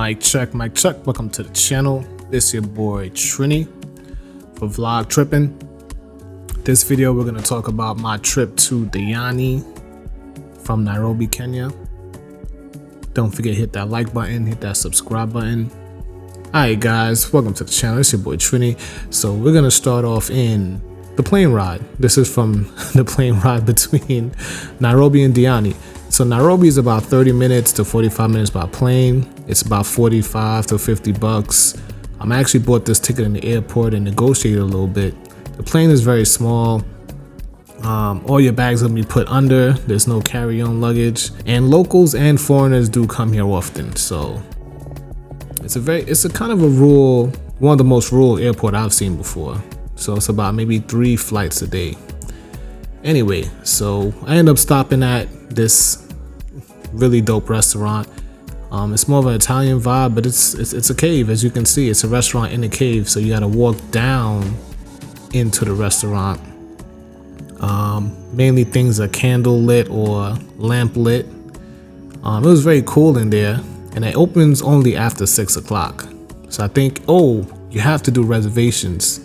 Mic check. Welcome to the channel. This your boy Trini for Vlog Trippin'. This video we're gonna talk about my trip to Diani from Nairobi, Kenya. Don't forget hit that like button, hit that subscribe button. Alright guys, welcome to the channel. It's your boy Trini. So we're gonna start off in the plane ride. This is from the plane ride between Nairobi and Diani. So Nairobi is about 30 minutes to 45 minutes by plane. It's about 45 to 50 bucks. I actually bought this ticket in the airport and negotiated a little bit. The plane is very small. All your bags will be put under. There's no carry-on luggage, and locals and foreigners do come here often. So it's a kind of a rural, one of the most rural airport I've seen before. So it's about maybe 3 flights a day. Anyway, so I end up stopping at this really dope restaurant. It's more of an Italian vibe, but it's a cave. As you can see, it's a restaurant in a cave, so you got to walk down into the restaurant. Mainly things are candle lit or lamp lit. It was very cool in there, and it opens only after 6 o'clock. So I think, you have to do reservations,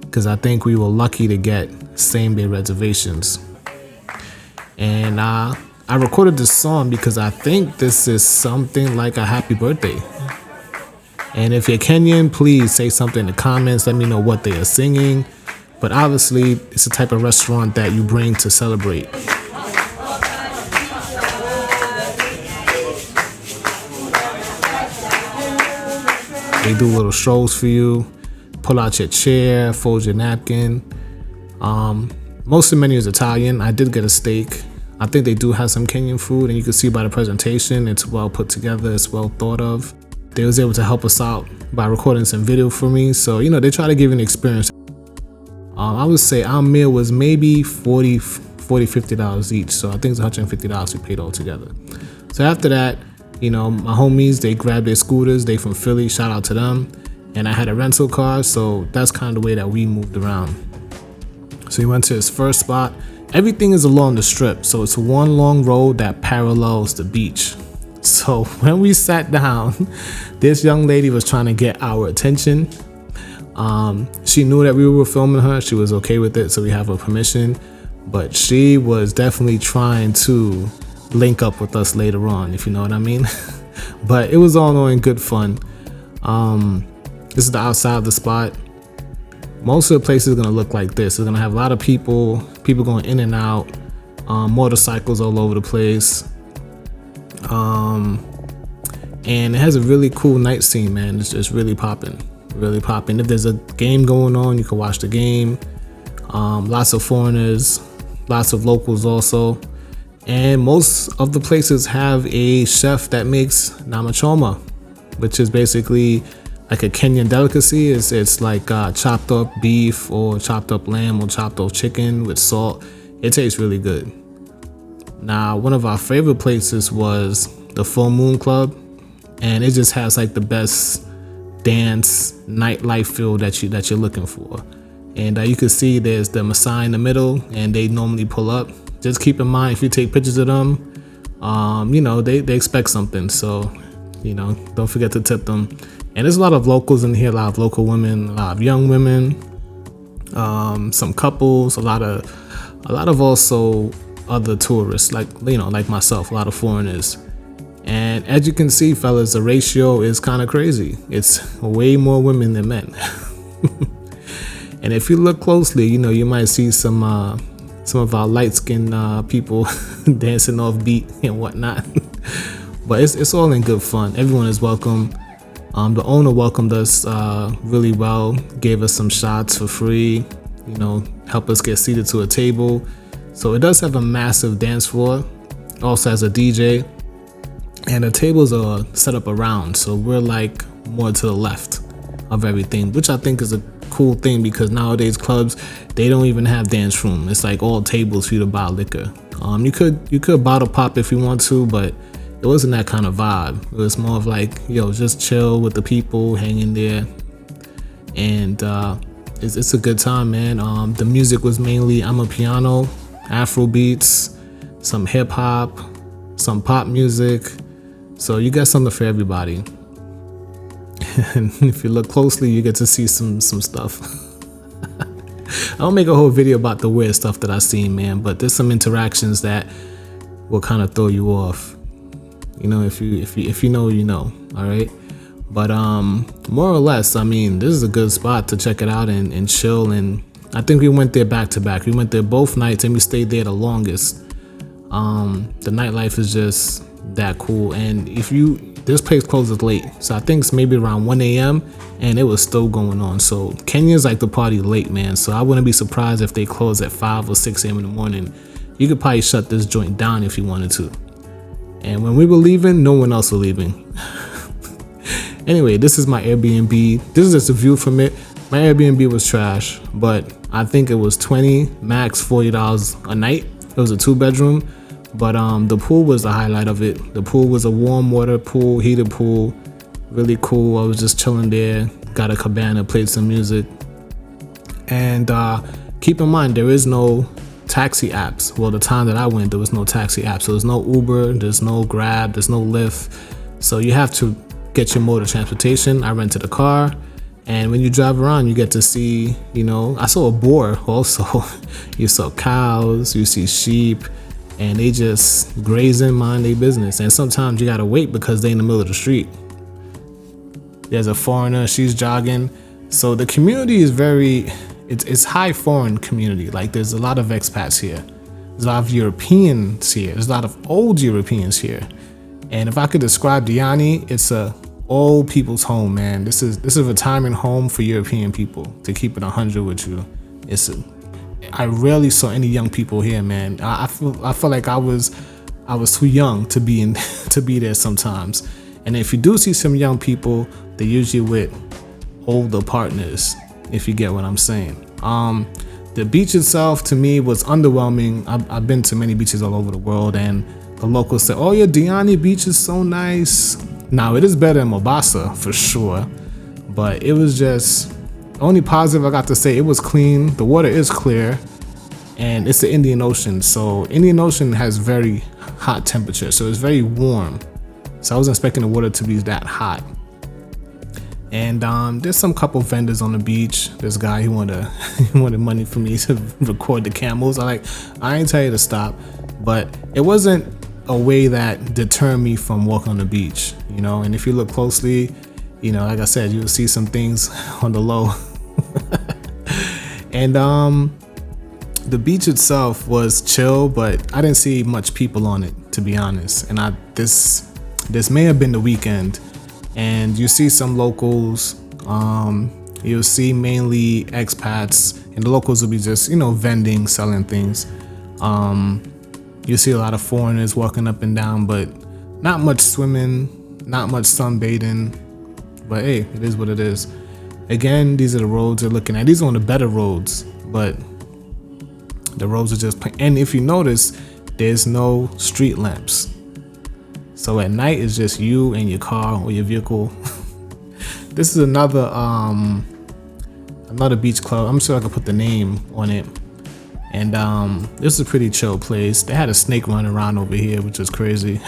because I think we were lucky to get same-day reservations. And I recorded this song because I think this is something like a happy birthday. And if you're Kenyan, please say something in the comments. Let me know what they are singing. But obviously, it's the type of restaurant that you bring to celebrate. They do little shows for you. Pull out your chair, fold your napkin. Most of the menu is Italian. I did get a steak. I think they do have some Kenyan food, and you can see by the presentation, it's well put together, it's well thought of. They was able to help us out by recording some video for me. So, they try to give you an experience. I would say our meal was maybe $50 each. So I think it's $150 we paid all together. So after that, my homies, they grabbed their scooters. They from Philly, shout out to them. And I had a rental car, so that's kind of the way that we moved around. So we went to his first spot. Everything is along the strip, so it's one long road that parallels the beach. So when we sat down, this young lady was trying to get our attention. She knew that we were filming her. She was okay with it, so we have her permission. But she was definitely trying to link up with us later on, if you know what I mean. But it was all in good fun. This is the outside of the spot. Most of the place is gonna look like this. It's gonna have a lot of people going in and out, motorcycles all over the place. And it has a really cool night scene, man. It's just really popping. If there's a game going on, you can watch the game. Lots of foreigners, lots of locals also. And most of the places have a chef that makes namachoma, which is basically like a Kenyan delicacy. It's like chopped up beef or chopped up lamb or chopped up chicken with salt. It tastes really good. Now, one of our favorite places was the Full Moon Club, and it just has like the best dance nightlife feel that you're looking for. And you can see there's the Maasai in the middle, and they normally pull up. Just keep in mind, if you take pictures of them, they expect something. So, don't forget to tip them. And there's a lot of locals in here, a lot of local women, a lot of young women, some couples, a lot of also other tourists, like myself, a lot of foreigners. And as you can see, fellas, the ratio is kind of crazy. It's way more women than men. And if you look closely, you might see some of our light-skinned people dancing off beat and whatnot. But it's all in good fun. Everyone is welcome. The owner welcomed us really well, gave us some shots for free, helped us get seated to a table. So it does have a massive dance floor, also has a DJ, and the tables are set up around, so we're like more to the left of everything, which I think is a cool thing, because nowadays clubs, they don't even have dance room. It's like all tables for you to buy liquor. You could bottle pop if you want to, but it wasn't that kind of vibe. It was more of like, just chill with the people, hang in there. And it's a good time, man. The music was mainly Amapiano, Afro beats, some hip hop, some pop music. So you got something for everybody. And if you look closely, you get to see some stuff. I'll make a whole video about the weird stuff that I seen, man, but there's some interactions that will kind of throw you off. You know, if you know, you know. All right. But more or less, I mean, this is a good spot to check it out and chill. And I think we went there back to back. We went there both nights and we stayed there the longest. The nightlife is just that cool. And this place closes late, so I think it's maybe around 1 a.m. and it was still going on. So Kenyans like to party late, man. So I wouldn't be surprised if they close at 5 or 6 a.m. in the morning. You could probably shut this joint down if you wanted to. And when we were leaving, no one else was leaving. Anyway, this is my Airbnb. This is just a view from it. My Airbnb was trash, but I think it was $20, max $40 a night. It was a 2-bedroom, but the pool was the highlight of it. The pool was a warm water pool, heated pool, really cool. I was just chilling there, got a cabana, played some music. And keep in mind, there is no taxi apps. Well, the time that I went, there was no taxi apps. So there's no Uber, there's no Grab, there's no Lyft. So you have to get your mode of transportation. I rented a car, and when you drive around, you get to see, you know, I saw a boar also. You saw cows, you see sheep, and they just grazing, mind their business. And sometimes you gotta wait because they in the middle of the street. There's a foreigner, she's jogging. So the community is it's high foreign community. Like there's a lot of expats here. There's a lot of Europeans here. There's a lot of old Europeans here. And if I could describe Diani, it's a old people's home, man. This is a retirement home for European people, to keep it 100 with you. I rarely saw any young people here, man. I feel like I was too young to be to be there sometimes. And if you do see some young people, they're usually with older partners, if you get what I'm saying. The beach itself to me was underwhelming. I've been to many beaches all over the world, and the locals said, "Oh, your Diani Beach is so nice." Now it is better than Mombasa for sure, but it was just only positive I got to say. It was clean. The water is clear, and it's the Indian Ocean. So Indian Ocean has very hot temperature, so it's very warm. So I wasn't expecting the water to be that hot. And there's some couple vendors on the beach. This guy, he wanted money from me to record the camels. I ain't tell you to stop, but it wasn't a way that deterred me from walking on the beach, you know. And if you look closely, you know, like I said, you'll see some things on the low. And the beach itself was chill, but I didn't see much people on it, to be honest. And this may have been the weekend, and you see some locals. You'll see mainly expats, and the locals will be just, you know, vending, selling things. You see a lot of foreigners walking up and down, but not much swimming, not much sunbathing. But hey, it is what it is. Again, these are the roads they're looking at. These are one of the better roads, but the roads are just and if you notice, there's no street lamps. So at night, it's just you and your car or your vehicle. This is another beach club. I'm sure I can put the name on it. And this is a pretty chill place. They had a snake running around over here, which is crazy.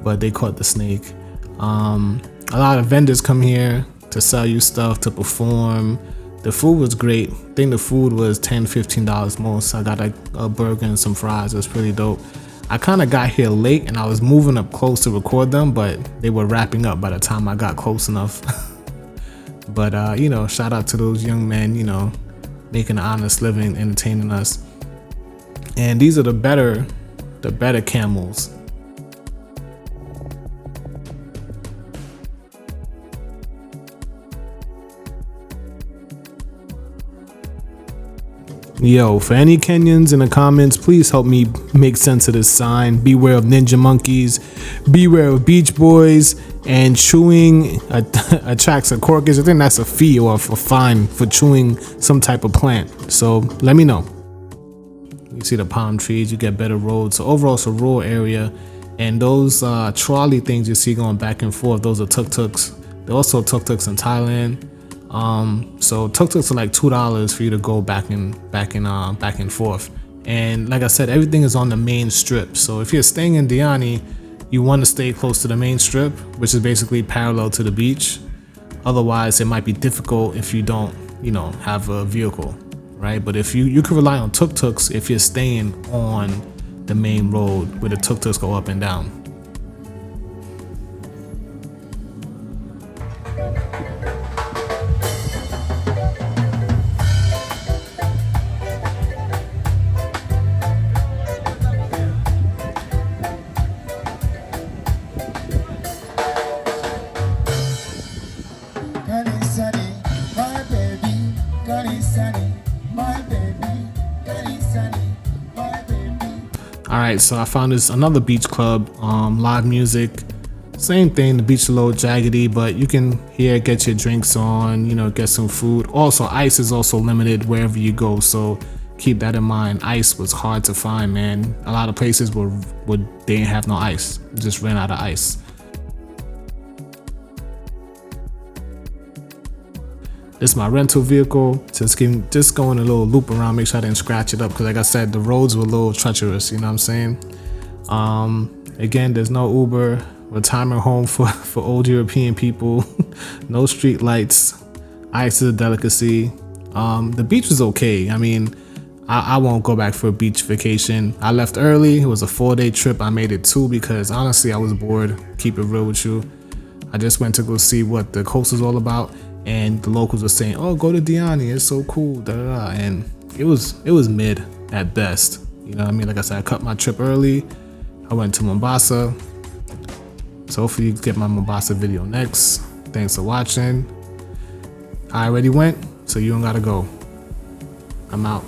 But they caught the snake. A lot of vendors come here to sell you stuff, to perform. The food was great. I think the food was $10-15 most. I got a burger and some fries. It was pretty dope. I kind of got here late and I was moving up close to record them, but they were wrapping up by the time I got close enough. But you know, shout out to those young men, you know, making an honest living, entertaining us. And these are the better camels. Yo, for any Kenyans in the comments, please help me make sense of this sign. Beware of ninja monkeys, beware of beach boys, and chewing attracts a corkage. I think that's a fee or a fine for chewing some type of plant. So let me know. You see the palm trees, you get better roads. So overall, it's a rural area. And those trolley things you see going back and forth, those are tuk-tuks. There are also tuk-tuks in Thailand. So tuk-tuks are like $2 for you to go back and forth. And like I said, everything is on the main strip. So if you're staying in Diani, you want to stay close to the main strip, which is basically parallel to the beach. Otherwise, it might be difficult if you don't, you know, have a vehicle, right? But if you can rely on tuk-tuks if you're staying on the main road where the tuk-tuks go up and down. Alright, so I found this another beach club, live music. Same thing, the beach is a little jaggedy, but you can here get your drinks on, you know, get some food. Also, ice is also limited wherever you go, so keep that in mind. Ice was hard to find, man. A lot of places they didn't have no ice, just ran out of ice. This is my rental vehicle. Just going a little loop around, make sure I didn't scratch it up, because like I said, the roads were a little treacherous, you know what I'm saying? Again, there's no Uber, retirement home for old European people, no street lights, ice is a delicacy. The beach was okay. I mean, I won't go back for a beach vacation. I left early, it was a 4-day trip. I made it 2 because honestly, I was bored, keep it real with you. I just went to go see what the coast is all about. And the locals were saying, "Oh, go to Diani, it's so cool." Da, da, da. And it was mid at best. You know what I mean? Like I said, I cut my trip early. I went to Mombasa. So hopefully you get my Mombasa video next. Thanks for watching. I already went, so you don't gotta go. I'm out.